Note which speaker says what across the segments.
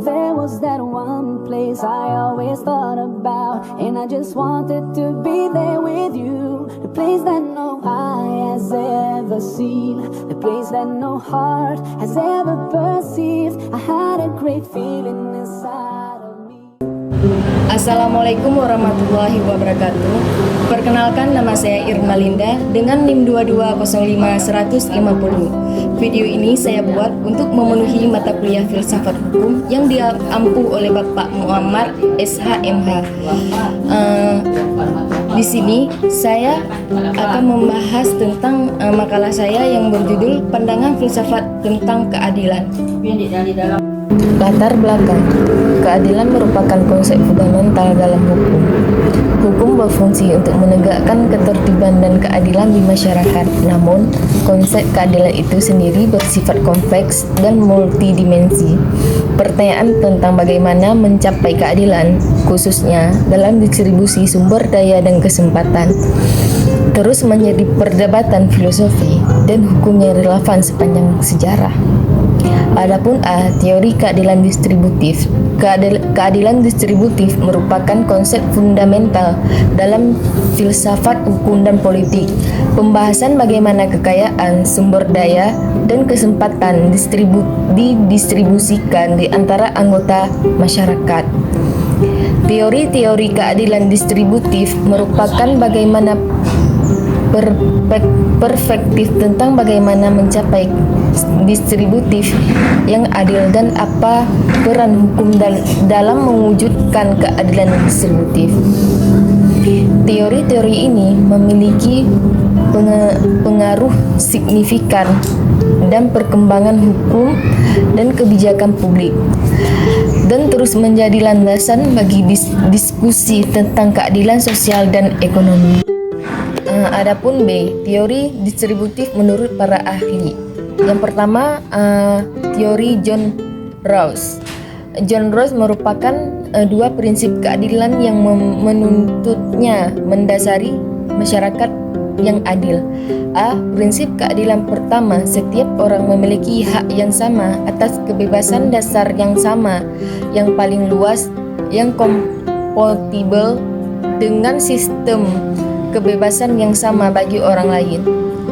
Speaker 1: there was that one place I always thought about, and I just wanted to be there with you. The place that no eye has ever seen, the place that no heart has ever perceived. I had a great feeling inside of me.
Speaker 2: Assalamualaikum warahmatullahi wabarakatuh. Perkenalkan, nama saya Irma Linda dengan NIM 2210150. Video ini saya buat untuk memenuhi mata kuliah filsafat hukum yang diampu oleh Bapak Muammar SHMH. Di sini saya akan membahas tentang makalah saya yang berjudul Pandangan Filsafat tentang Keadilan. Latar belakang. Keadilan merupakan konsep fundamental dalam hukum. Hukum berfungsi untuk menegakkan ketertiban dan keadilan di masyarakat. Namun, konsep keadilan itu sendiri bersifat kompleks dan multidimensi. Pertanyaan tentang bagaimana mencapai keadilan, khususnya dalam distribusi sumber daya dan kesempatan, terus menjadi perdebatan filosofi dan hukum yang relevan sepanjang sejarah. Adapun teori keadilan distributif. Keadilan distributif merupakan konsep fundamental dalam filsafat hukum dan politik. Pembahasan bagaimana kekayaan, sumber daya, dan kesempatan didistribusikan di antara anggota masyarakat. Teori-teori keadilan distributif merupakan bagaimana perspektif tentang bagaimana mencapai distributif yang adil dan apa peran hukum dalam mewujudkan keadilan distributif. Teori-teori ini memiliki pengaruh signifikan dan perkembangan hukum dan kebijakan publik, dan terus menjadi landasan bagi diskusi tentang keadilan sosial dan ekonomi. Adapun B, teori distributif menurut para ahli. Yang pertama, teori John Rawls. John Rawls merupakan dua prinsip keadilan yang menuntutnya mendasari masyarakat yang adil. A. Prinsip keadilan pertama, setiap orang memiliki hak yang sama atas kebebasan dasar yang sama, yang paling luas, yang kompatibel dengan sistem kebebasan yang sama bagi orang lain.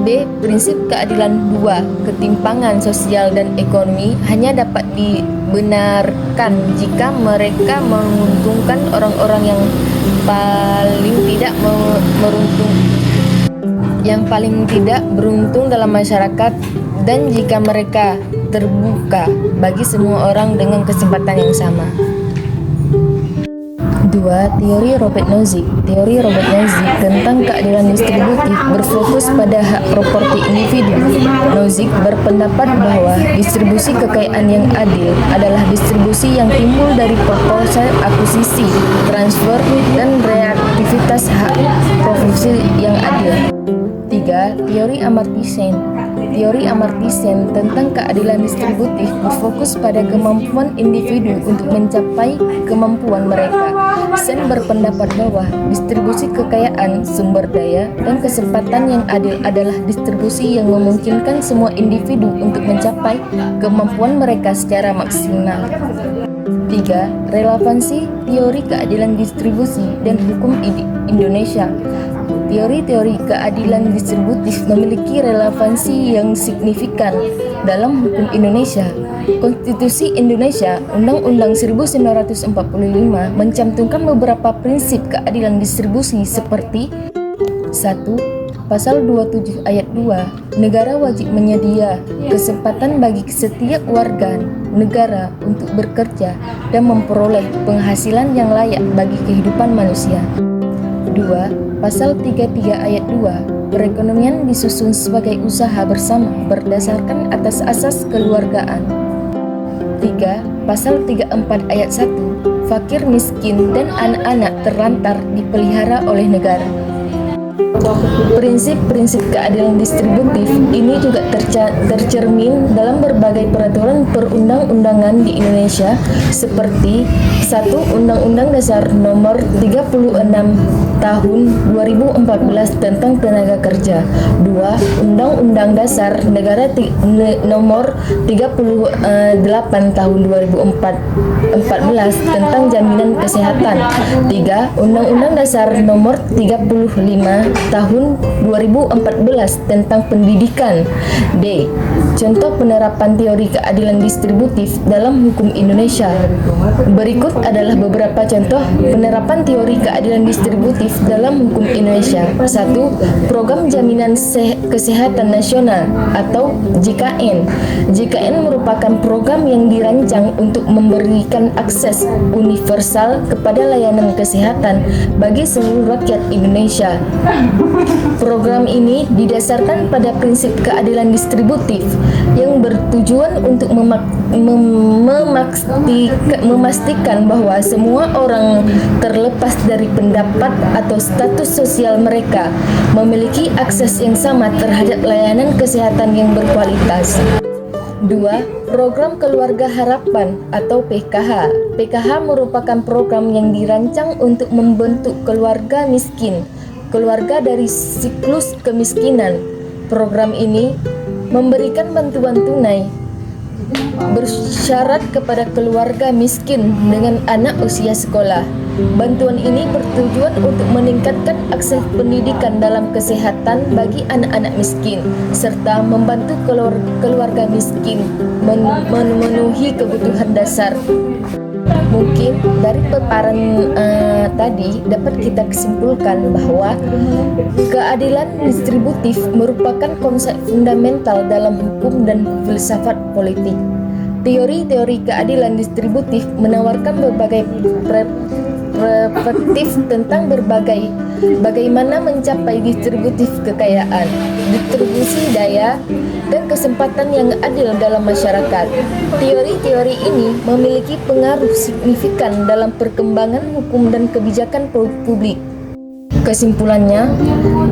Speaker 2: B. Prinsip keadilan 2. Ketimpangan sosial dan ekonomi hanya dapat dibenarkan jika mereka menguntungkan orang-orang yang paling tidak beruntung dalam masyarakat, dan jika mereka terbuka bagi semua orang dengan kesempatan yang sama. 2. Teori Robert Nozick. Teori Robert Nozick tentang keadilan distributif berfokus pada hak properti individu. Nozick berpendapat bahwa distribusi kekayaan yang adil adalah distribusi yang timbul dari proporsi akuisisi, transfer, dan reaktivitas hak profesi yang adil. 3. Teori Amartya Sen. Teori Amartya Sen tentang keadilan distributif berfokus pada kemampuan individu untuk mencapai kemampuan mereka. Sen berpendapat bahwa distribusi kekayaan, sumber daya, dan kesempatan yang adil adalah distribusi yang memungkinkan semua individu untuk mencapai kemampuan mereka secara maksimal. 3. Relevansi teori keadilan distribusi dan hukum Indonesia. Teori-teori keadilan distributif memiliki relevansi yang signifikan dalam hukum Indonesia. Konstitusi Indonesia, Undang-Undang 1945, mencantumkan beberapa prinsip keadilan distribusi seperti 1. Pasal 27 ayat 2, negara wajib menyedia kesempatan bagi setiap warga negara untuk bekerja dan memperoleh penghasilan yang layak bagi kehidupan manusia. 2. Pasal 33 ayat 2, perekonomian disusun sebagai usaha bersama berdasarkan atas asas kekeluargaan. 3. Pasal 34 ayat 1, fakir miskin dan anak-anak terlantar dipelihara oleh negara. Prinsip-prinsip keadilan distributif ini juga tercermin dalam berbagai peraturan perundang-undangan di Indonesia seperti 1. Undang-Undang Dasar Nomor 36 Tahun 2014 tentang Tenaga Kerja. 2. Undang-Undang Dasar Negara Nomor 38 Tahun 2014 tentang Jaminan Kesehatan. 3. Undang-Undang Dasar Nomor 35 Tahun 2014 tentang Pendidikan. D. Contoh penerapan teori keadilan distributif dalam hukum Indonesia. Berikut adalah beberapa contoh penerapan teori keadilan distributif dalam hukum Indonesia. 1. Program Jaminan Kesehatan Nasional atau JKN. JKN merupakan program yang dirancang untuk memberikan akses universal kepada layanan kesehatan bagi seluruh rakyat Indonesia. Program ini didasarkan pada prinsip keadilan distributif yang bertujuan untuk memastikan bahwa semua orang terlepas dari pendapat atau status sosial mereka memiliki akses yang sama terhadap layanan kesehatan yang berkualitas. 2. Program Keluarga Harapan atau PKH. PKH merupakan program yang dirancang untuk membentuk keluarga miskin, keluarga dari siklus kemiskinan. Program ini memberikan bantuan tunai bersyarat kepada keluarga miskin dengan anak usia sekolah. Bantuan ini bertujuan untuk meningkatkan akses pendidikan dalam kesehatan bagi anak-anak miskin serta membantu keluarga miskin memenuhi kebutuhan dasar. Mungkin dari paparan tadi dapat kita kesimpulkan bahwa keadilan distributif merupakan konsep fundamental dalam hukum dan filsafat politik. Teori-teori keadilan distributif menawarkan berbagai perspektif tentang bagaimana mencapai distributif kekayaan, distribusi daya, dan kesempatan yang adil dalam masyarakat. Teori-teori ini memiliki pengaruh signifikan dalam perkembangan hukum dan kebijakan publik. Kesimpulannya,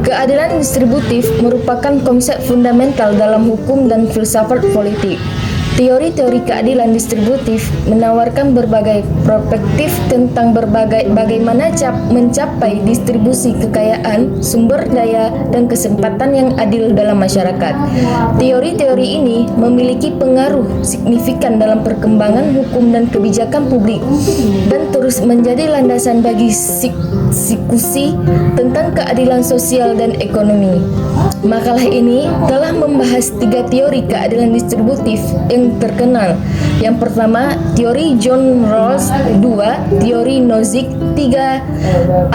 Speaker 2: keadilan distributif merupakan konsep fundamental dalam hukum dan filsafat politik. Teori-teori keadilan distributif menawarkan berbagai perspektif tentang bagaimana mencapai distribusi kekayaan, sumber daya, dan kesempatan yang adil dalam masyarakat. Teori-teori ini memiliki pengaruh signifikan dalam perkembangan hukum dan kebijakan publik dan terus menjadi landasan bagi diskusi tentang keadilan sosial dan ekonomi. Makalah ini telah membahas 3 teori keadilan distributif yang terkenal. Yang pertama, teori John Rawls. 2. Teori Nozick. 3.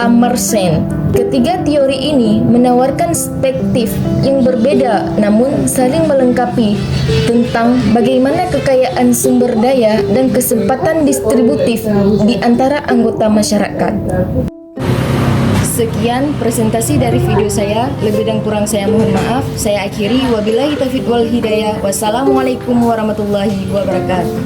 Speaker 2: Amartya. Ketiga teori ini menawarkan perspektif yang berbeda namun saling melengkapi tentang bagaimana kekayaan sumber daya dan kesempatan distributif di antara anggota masyarakat. Sekian presentasi dari video saya, lebih dan kurang saya mohon maaf. Saya akhiri, wabillahi taufiq wal hidayah. Wassalamualaikum warahmatullahi wabarakatuh.